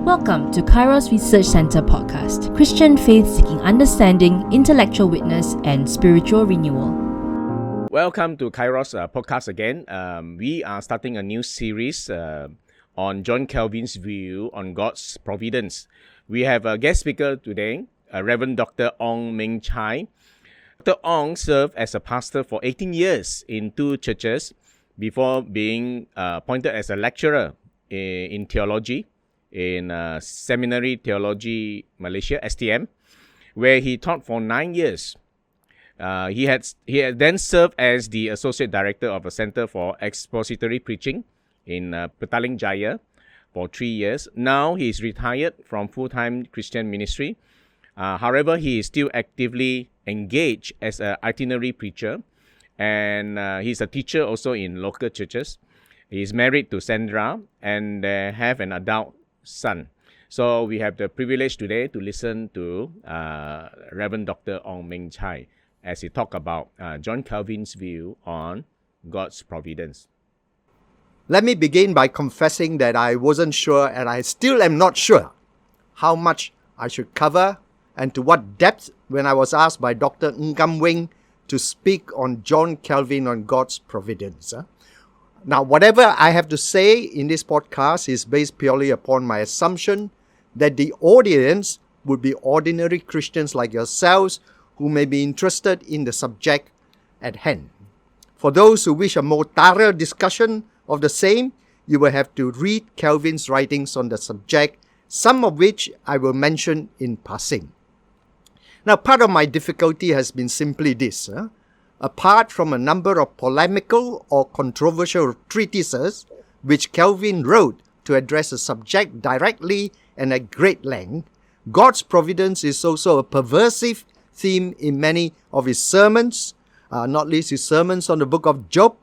Welcome to Kairos Research Center podcast, Christian faith seeking understanding, intellectual witness, and spiritual renewal. Welcome to Kairos podcast again. We are starting a new series on John Calvin's view on God's providence. We have a guest speaker today, Reverend Dr. Ong Ming Chai. Dr. Ong served as a pastor for 18 years in two churches before being appointed as a lecturer in theology in Seminary Theology Malaysia, STM, where he taught for 9 years. He had then served as the Associate Director of a Center for Expository Preaching in Petaling Jaya for 3 years. Now he is retired from full-time Christian ministry. However, he is still actively engaged as an itinerary preacher, and he's a teacher also in local churches. He is married to Sandra and have an adult son. So we have the privilege today to listen to Reverend Dr. Ong Ming Chai as he talk about John Calvin's view on God's providence. Let me begin by confessing that I wasn't sure, and I still am not sure, how much I should cover and to what depth when I was asked by Dr. Ng Kam Wing to speak on John Calvin on God's providence. Now, whatever I have to say in this podcast is based purely upon my assumption that the audience would be ordinary Christians like yourselves who may be interested in the subject at hand. For those who wish a more thorough discussion of the same, you will have to read Calvin's writings on the subject, some of which I will mention in passing. Now, part of my difficulty has been simply this. Apart from a number of polemical or controversial treatises which Calvin wrote to address the subject directly and at great length, God's providence is also a pervasive theme in many of his sermons, not least his sermons on the book of Job.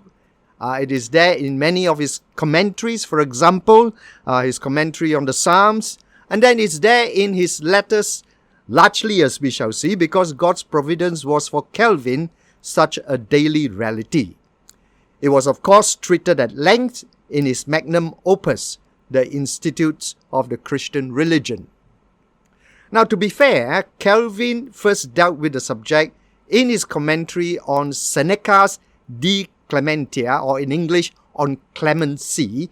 It is there in many of his commentaries, for example, his commentary on the Psalms, and then it's there in his letters, largely as we shall see, because God's providence was for Calvin such a daily reality. It was, of course, treated at length in his magnum opus, the Institutes of the Christian Religion. Now, to be fair, Calvin first dealt with the subject in his commentary on Seneca's De Clementia, or in English, on clemency,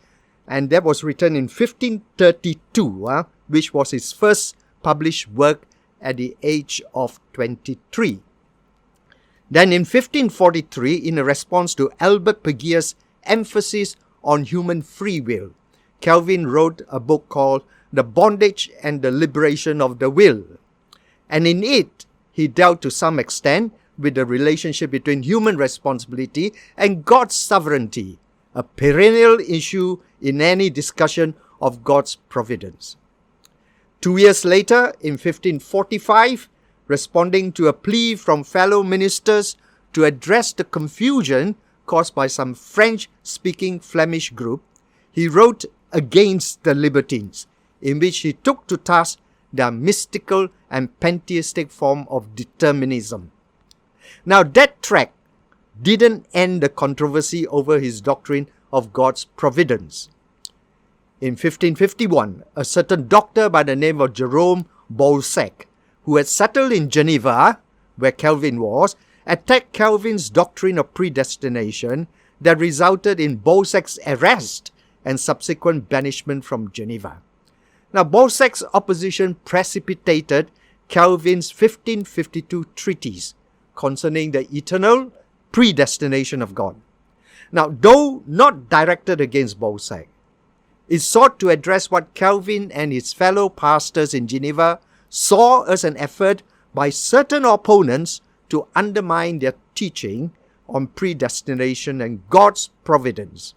and that was written in 1532, which was his first published work at the age of 23. Then in 1543, in a response to Albert Pegier's emphasis on human free will, Calvin wrote a book called The Bondage and the Liberation of the Will. And in it, he dealt to some extent with the relationship between human responsibility and God's sovereignty, a perennial issue in any discussion of God's providence. 2 years later, in 1545, responding to a plea from fellow ministers to address the confusion caused by some French-speaking Flemish group, he wrote Against the Libertines, in which he took to task their mystical and pantheistic form of determinism. Now, that tract didn't end the controversy over his doctrine of God's providence. In 1551, a certain doctor by the name of Jerome Bolsec, who had settled in Geneva, where Calvin was, attacked Calvin's doctrine of predestination that resulted in Bolsec's arrest and subsequent banishment from Geneva. Now, Bolsec's opposition precipitated Calvin's 1552 treatise concerning the eternal predestination of God. Now, though not directed against Bolsec, it sought to address what Calvin and his fellow pastors in Geneva saw as an effort by certain opponents to undermine their teaching on predestination and God's providence.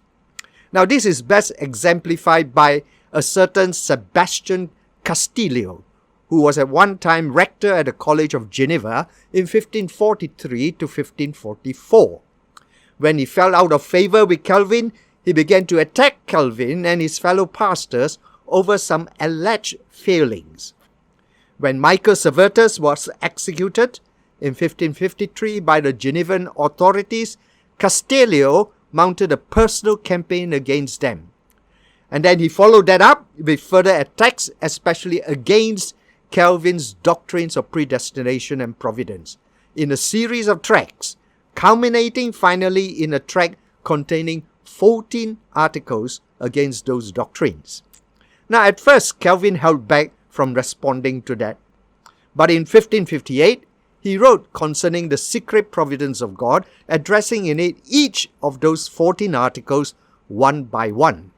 Now, this is best exemplified by a certain Sebastian Castillo, who was at one time rector at the College of Geneva in 1543 to 1544. When he fell out of favor with Calvin, he began to attack Calvin and his fellow pastors over some alleged failings. When Michael Servetus was executed in 1553 by the Genevan authorities, Castillo mounted a personal campaign against them. And then he followed that up with further attacks, especially against Calvin's doctrines of predestination and providence, in a series of tracts, culminating finally in a tract containing 14 articles against those doctrines. Now, at first, Calvin held back from responding to that. But in 1558, he wrote concerning the secret providence of God, addressing in it each of those 14 articles one by one.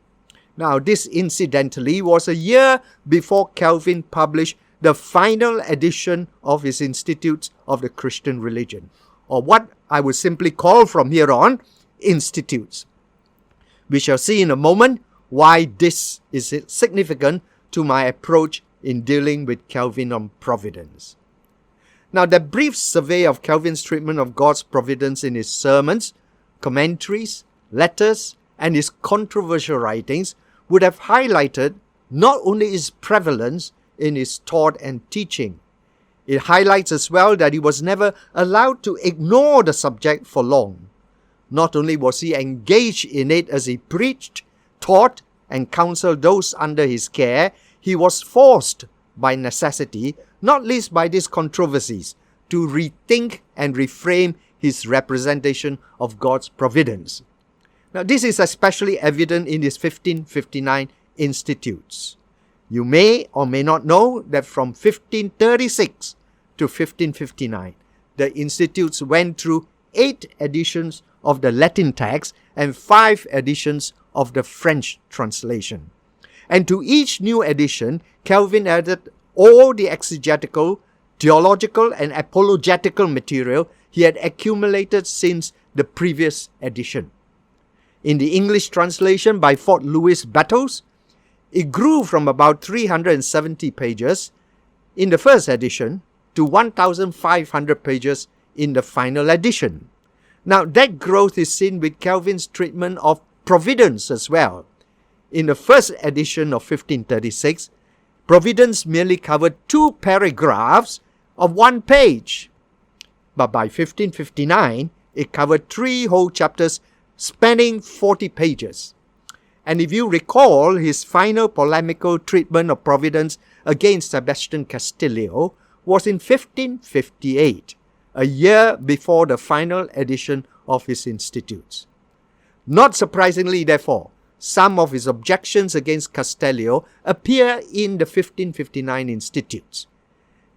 Now, this incidentally was a year before Calvin published the final edition of his Institutes of the Christian Religion, or what I would simply call from here on, Institutes. We shall see in a moment why this is significant to my approach in dealing with Calvin on providence. Now, the brief survey of Calvin's treatment of God's providence in his sermons, commentaries, letters, and his controversial writings would have highlighted not only its prevalence in his thought and teaching. It highlights as well that he was never allowed to ignore the subject for long. Not only was he engaged in it as he preached, taught, and counseled those under his care, he was forced by necessity, not least by these controversies, to rethink and reframe his representation of God's providence. Now, this is especially evident in his 1559 Institutes. You may or may not know that from 1536 to 1559, the Institutes went through 8 editions of the Latin text and 5 editions of the French translation. And to each new edition, Calvin added all the exegetical, theological, and apologetical material he had accumulated since the previous edition. In the English translation by Fort Louis Battles, it grew from about 370 pages in the first edition to 1,500 pages in the final edition. Now, that growth is seen with Calvin's treatment of providence as well. In the first edition of 1536, providence merely covered 2 paragraphs of 1 page. But by 1559, it covered 3 whole chapters spanning 40 pages. And if you recall, his final polemical treatment of providence against Sebastian Castilio was in 1558, a year before the final edition of his Institutes. Not surprisingly, therefore, some of his objections against Castilio appear in the 1559 Institutes.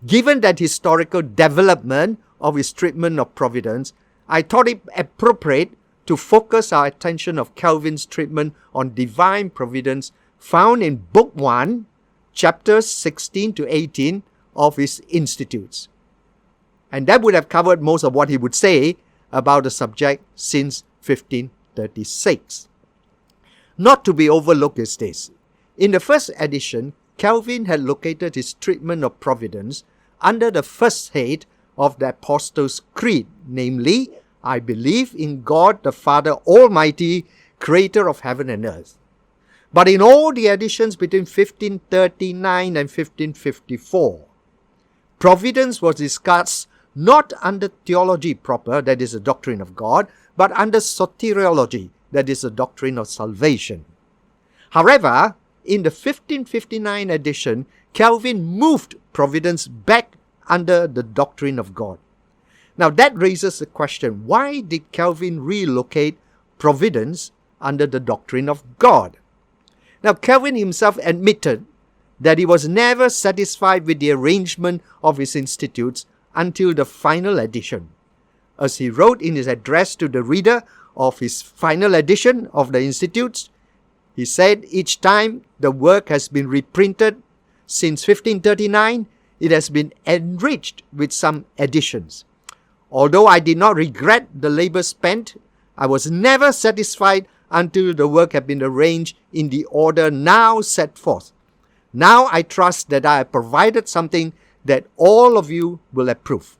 Given that historical development of his treatment of providence, I thought it appropriate to focus our attention of Calvin's treatment on divine providence found in Book 1, chapters 16 to 18 of his Institutes. And that would have covered most of what he would say about the subject since 1536. Not to be overlooked is this. In the first edition, Calvin had located his treatment of providence under the first head of the Apostles' Creed, namely, I believe in God the Father Almighty, creator of heaven and earth. But in all the editions between 1539 and 1554, providence was discussed not under theology proper, that is the doctrine of God, but under soteriology, that is the doctrine of salvation. However, in the 1559 edition, Calvin moved providence back under the doctrine of God. Now that raises the question, why did Calvin relocate providence under the doctrine of God? Now Calvin himself admitted that he was never satisfied with the arrangement of his Institutes until the final edition. As he wrote in his address to the reader of his final edition of the Institutes, he said, each time the work has been reprinted since 1539, it has been enriched with some additions. Although I did not regret the labor spent, I was never satisfied until the work had been arranged in the order now set forth. Now I trust that I have provided something that all of you will approve.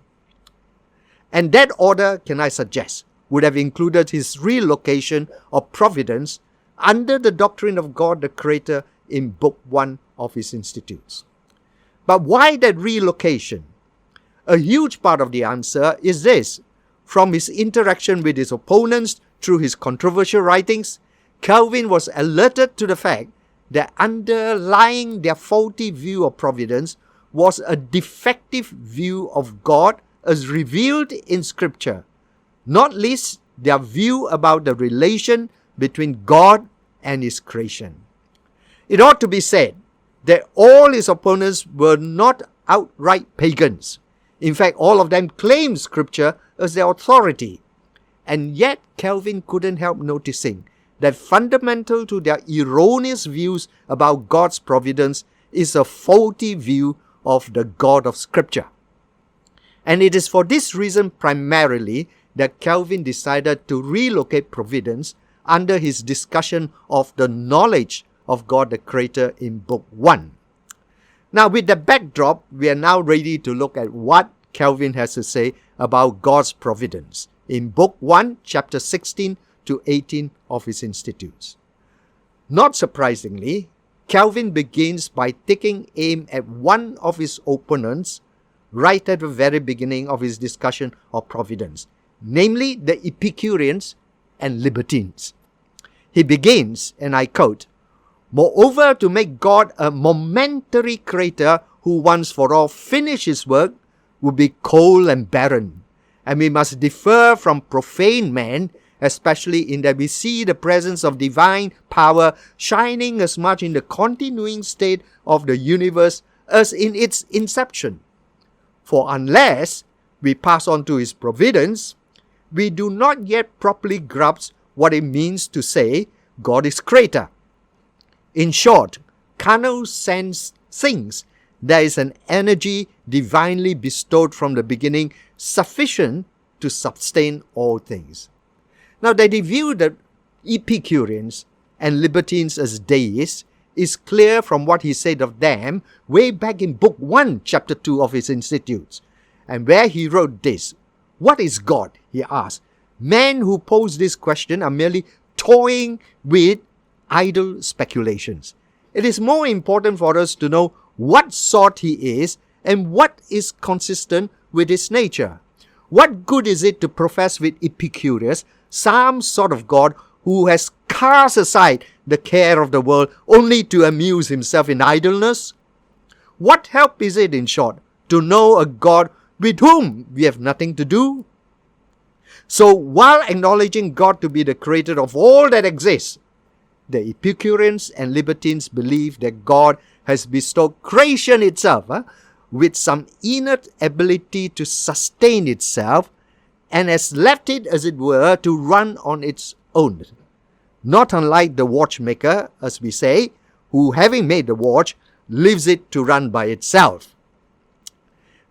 And that order, can I suggest, would have included his relocation of providence under the doctrine of God the Creator in Book 1 of his Institutes. But why that relocation? A huge part of the answer is this. From his interaction with his opponents through his controversial writings, Calvin was alerted to the fact that underlying their faulty view of providence was a defective view of God as revealed in Scripture, not least their view about the relation between God and His creation. It ought to be said that all his opponents were not outright pagans. In fact, all of them claimed Scripture as their authority. And yet, Calvin couldn't help noticing that fundamental to their erroneous views about God's providence is a faulty view of the God of Scripture. And it is for this reason primarily that Calvin decided to relocate providence under his discussion of the knowledge of God the Creator in Book 1. Now, with the backdrop, we are now ready to look at what Calvin has to say about God's providence in Book 1, chapter 16 to 18 of his Institutes. Not surprisingly, Calvin begins by taking aim at one of his opponents right at the very beginning of his discussion of providence, namely the Epicureans and libertines. He begins, and I quote, "Moreover, to make God a momentary creator who once for all finish his work would be cold and barren, and we must differ from profane man, especially in that we see the presence of divine power shining as much in the continuing state of the universe as in its inception. For unless we pass on to his providence, we do not yet properly grasp what it means to say God is creator. In short, carnal sense thinks there is an energy divinely bestowed from the beginning sufficient to sustain all things." Now, that he viewed the Epicureans and libertines as deists is clear from what he said of them way back in Book 1, chapter 2 of his Institutes, and where he wrote this: "What is God?" he asked. "Men who pose this question are merely toying with idle speculations. It is more important for us to know what sort he is and what is consistent with his nature. What good is it to profess with Epicurus some sort of God who has cast aside the care of the world only to amuse himself in idleness? What help is it, in short, to know a God with whom we have nothing to do?" So, while acknowledging God to be the creator of all that exists, the Epicureans and libertines believe that God has bestowed creation itself with some innate ability to sustain itself and has left it, as it were, to run on its own. Not unlike the watchmaker, as we say, who, having made the watch, leaves it to run by itself.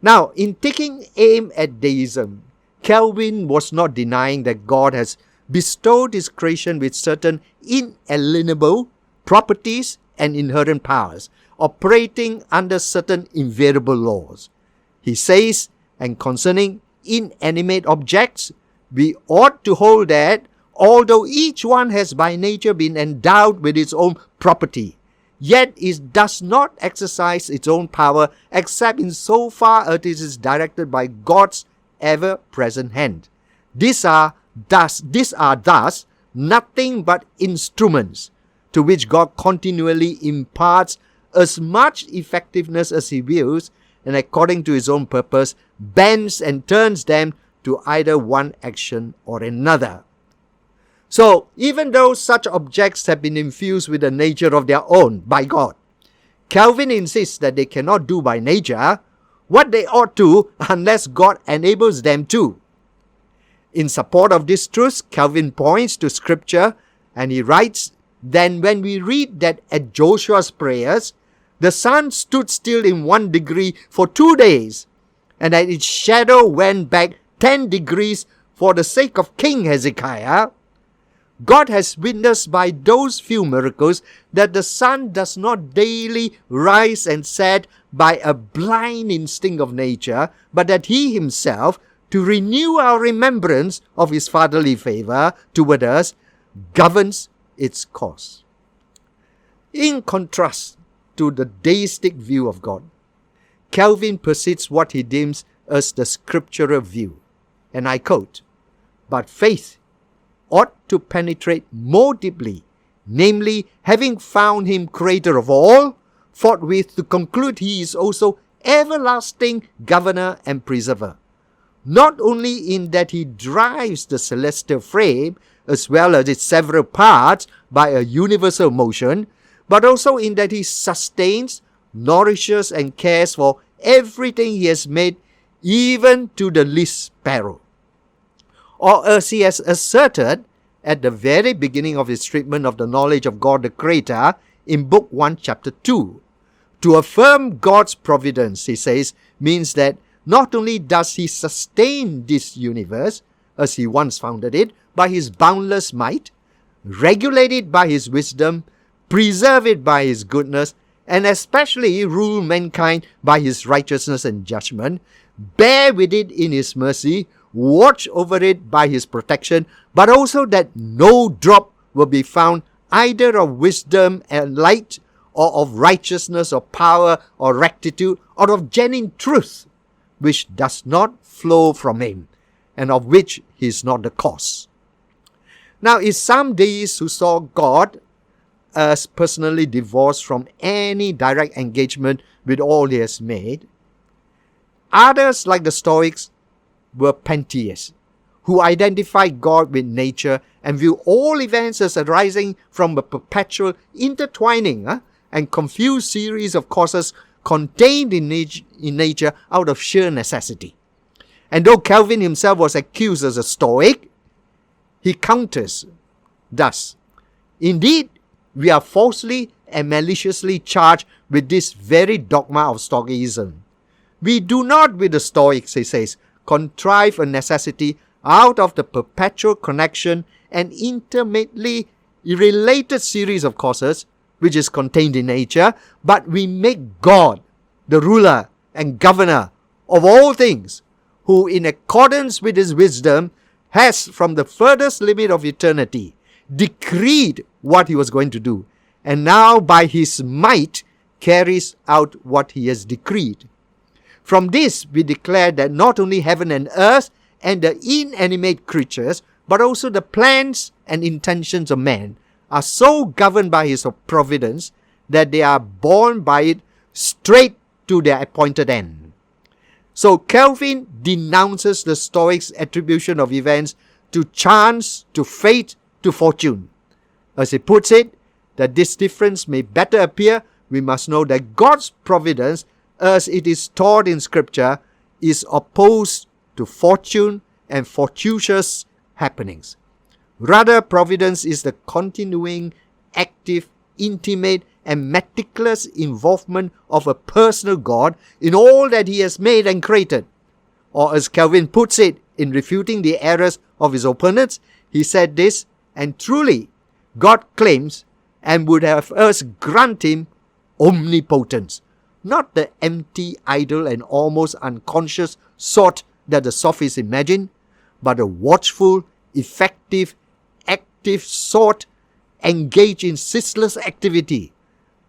Now, in taking aim at deism, Calvin was not denying that God has bestowed his creation with certain inalienable properties and inherent powers, operating under certain invariable laws. He says, and concerning inanimate objects, we ought to hold that, although each one has by nature been endowed with its own property, yet it does not exercise its own power except in so far as it is directed by God's ever-present hand. These are thus nothing but instruments to which God continually imparts as much effectiveness as he wills, and according to his own purpose, bends and turns them to either one action or another. So, even though such objects have been infused with a nature of their own by God, Calvin insists that they cannot do by nature what they ought to unless God enables them to. In support of this truth, Calvin points to Scripture, and he writes, "Then when we read that at Joshua's prayers, the sun stood still in 1 degree for 2 days, and that its shadow went back 10 degrees for the sake of King Hezekiah, God has witnessed by those few miracles that the sun does not daily rise and set by a blind instinct of nature, but that he himself, to renew our remembrance of his fatherly favor toward us, governs its course." In contrast to the deistic view of God, Calvin persists what he deems as the scriptural view, and I quote, "But faith ought to penetrate more deeply namely, having found him creator of all, forthwith to conclude he is also everlasting governor and preserver, not only in that he drives the celestial frame as well as its several parts by a universal motion, but also in that he sustains, nourishes and cares for everything he has made, even to the least sparrow. Or as he has asserted at the very beginning of his treatment of the knowledge of God the Creator in Book 1, Chapter 2, to affirm God's providence, he says, means that not only does he sustain this universe, as he once founded it, by his boundless might, regulate it by his wisdom, preserve it by his goodness, and especially rule mankind by his righteousness and judgment, bear with it in his mercy, watch over it by his protection, but also that no drop will be found either of wisdom and light, or of righteousness or power or rectitude, or of genuine truth, which does not flow from him, and of which he is not the cause. Now, in some deists who saw God as personally divorced from any direct engagement with all he has made, others, like the Stoics, were pantheists, who identified God with nature and view all events as arising from a perpetual intertwining and confused series of causes contained in nature out of sheer necessity. And though Calvin himself was accused as a Stoic, he counters thus: indeed, we are falsely and maliciously charged with this very dogma of Stoicism. We do not, with the Stoics, he says, contrive a necessity out of the perpetual connection and intimately related series of causes which is contained in nature, but we make God the ruler and governor of all things, who in accordance with his wisdom has from the furthest limit of eternity decreed what he was going to do, and now by his might carries out what he has decreed. From this we declare that not only heaven and earth and the inanimate creatures, but also the plans and intentions of man are so governed by his providence that they are borne by it straight to their appointed end. So Calvin denounces the Stoics' attribution of events to chance, to fate, to fortune. As he puts it, that this difference may better appear, we must know that God's providence, as it is taught in Scripture, is opposed to fortune and fortuitous happenings. Rather, providence is the continuing, active, intimate, and meticulous involvement of a personal God in all that he has made and created. Or as Calvin puts it in refuting the errors of his opponents, he said this: and truly, God claims and would have us grant him omnipotence, not the empty, idle, and almost unconscious sort that the sophists imagine, but a watchful, effective, active sort engaged in ceaseless activity.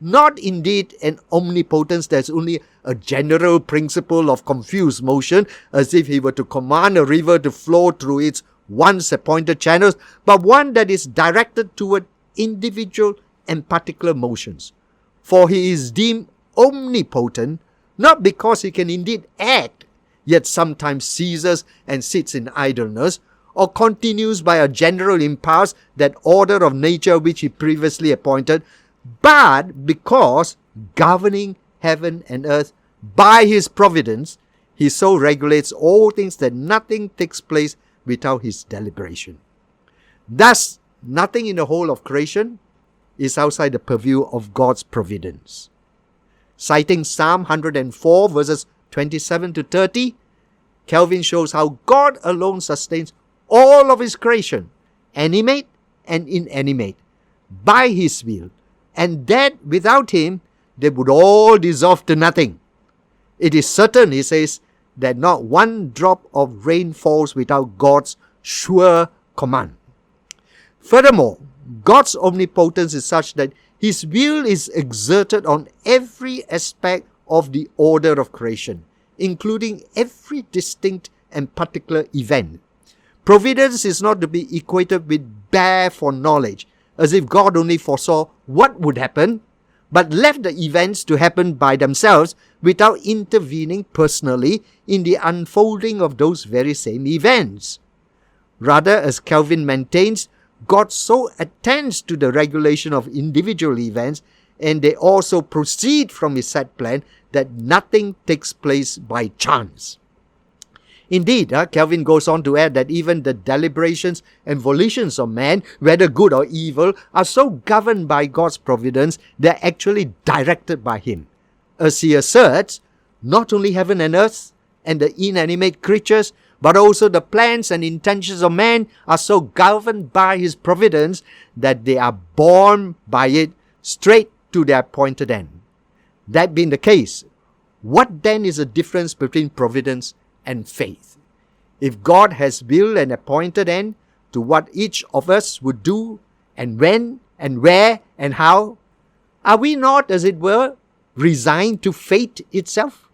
Not indeed an omnipotence that's only a general principle of confused motion, as if he were to command a river to flow through its once appointed channels, but one that is directed toward individual and particular motions. For he is deemed omnipotent, not because he can indeed act, yet sometimes ceases and sits in idleness, or continues by a general impulse that order of nature which he previously appointed, but because, governing heaven and earth by his providence, he so regulates all things that nothing takes place without his deliberation. Thus, nothing in the whole of creation is outside the purview of God's providence. Citing Psalm 104 verses 27 to 30, Calvin shows how God alone sustains all of his creation, animate and inanimate, by his will, and that without him they would all dissolve to nothing. It is certain, he says, that not one drop of rain falls without God's sure command. Furthermore, God's omnipotence is such that his will is exerted on every aspect of the order of creation, including every distinct and particular event. Providence is not to be equated with bare foreknowledge, as if God only foresaw what would happen, but left the events to happen by themselves without intervening personally in the unfolding of those very same events. Rather, as Calvin maintains, God so attends to the regulation of individual events, and they also proceed from his set plan, that nothing takes place by chance. Indeed, Calvin goes on to add that even the deliberations and volitions of man, whether good or evil, are so governed by God's providence, they are actually directed by him. As he asserts, not only heaven and earth and the inanimate creatures, but also the plans and intentions of man are so governed by his providence that they are borne by it straight to their appointed end. That being the case, what then is the difference between providence and faith? If God has willed an appointed end to what each of us would do, and when, and where, and how, are we not, as it were, resigned to fate itself?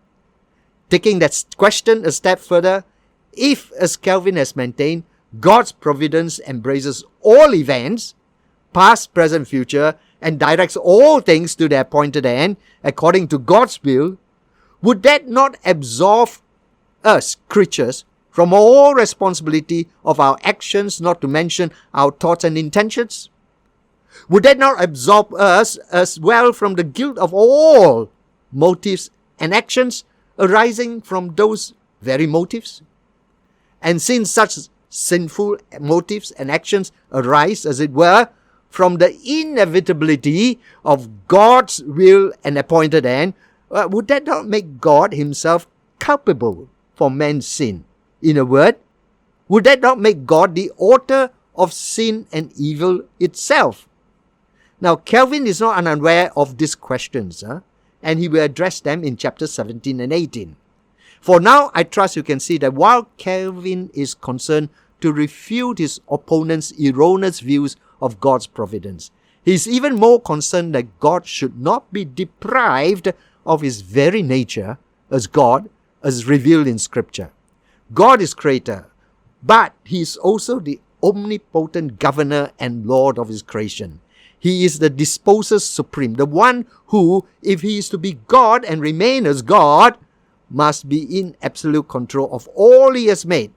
Taking that question a step further, if, as Calvin has maintained, God's providence embraces all events, past, present, future, and directs all things to their appointed end, according to God's will, would that not absolve us creatures from all responsibility of our actions, not to mention our thoughts and intentions? Would that not absolve us as well from the guilt of all motives and actions arising from those very motives? And since such sinful motives and actions arise, as it were, from the inevitability of God's will and appointed end, would that not make God himself culpable for man's sin? In a word, would that not make God the author of sin and evil itself? Now, Calvin is not unaware of these questions, and he will address them in chapters 17 and 18. For now, I trust you can see that while Calvin is concerned to refute his opponent's erroneous views of God's providence, he is even more concerned that God should not be deprived of his very nature as God, as revealed in Scripture. God is creator, but he is also the omnipotent governor and Lord of his creation. He is the disposer supreme, the one who, if he is to be God and remain as God, must be in absolute control of all he has made.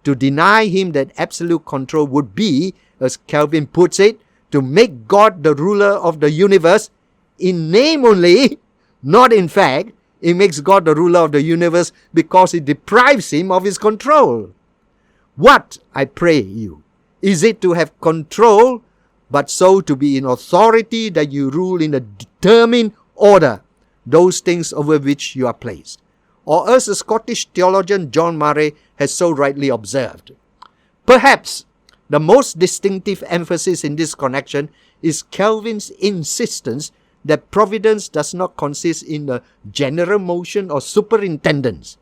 To deny him that absolute control would be, as Calvin puts it, to make God the ruler of the universe in name only, not in fact. It makes God the ruler of the universe because it deprives him of his control. What, I pray you, is it to have control, but so to be in authority that you rule in a determined order those things over which you are placed? Or as the Scottish theologian John Murray has so rightly observed, perhaps the most distinctive emphasis in this connection is Calvin's insistence that providence does not consist in the general motion or superintendence,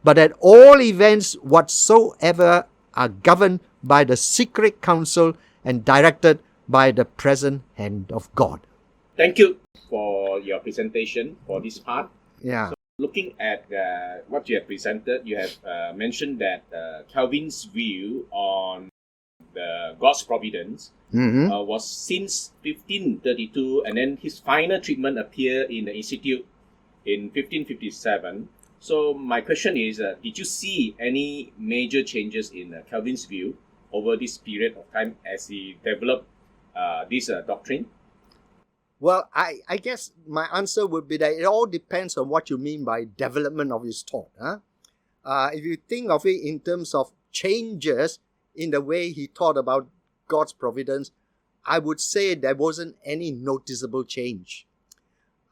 but that all events whatsoever are governed by the secret counsel and directed by the present hand of God. Thank you for your presentation for this part. Yeah. So looking at what you have presented, you have mentioned that Calvin's view on the God's providence was since 1532, and then his final treatment appeared in the Institute in 1557. So my question is, did you see any major changes in Calvin's view over this period of time as he developed this doctrine? Well, I guess my answer would be that it all depends on what you mean by development of his thought. If you think of it in terms of changes in the way he thought about God's providence, I would say there wasn't any noticeable change.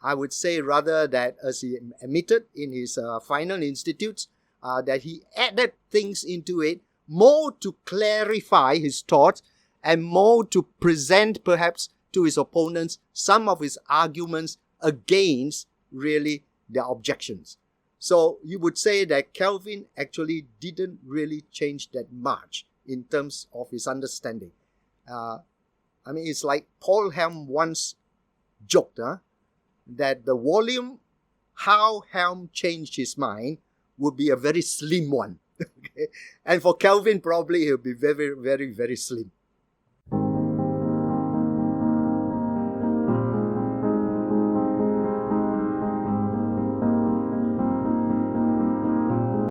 I would say rather that, as he admitted in his final institutes, that he added things into it more to clarify his thoughts and more to present perhaps to his opponents some of his arguments against really their objections. So you would say that Calvin actually didn't really change that much in terms of his understanding. It's like Paul Helm once joked that the volume how Helm changed his mind would be a very slim one. Okay? And for Calvin, probably it will be very, very, very slim.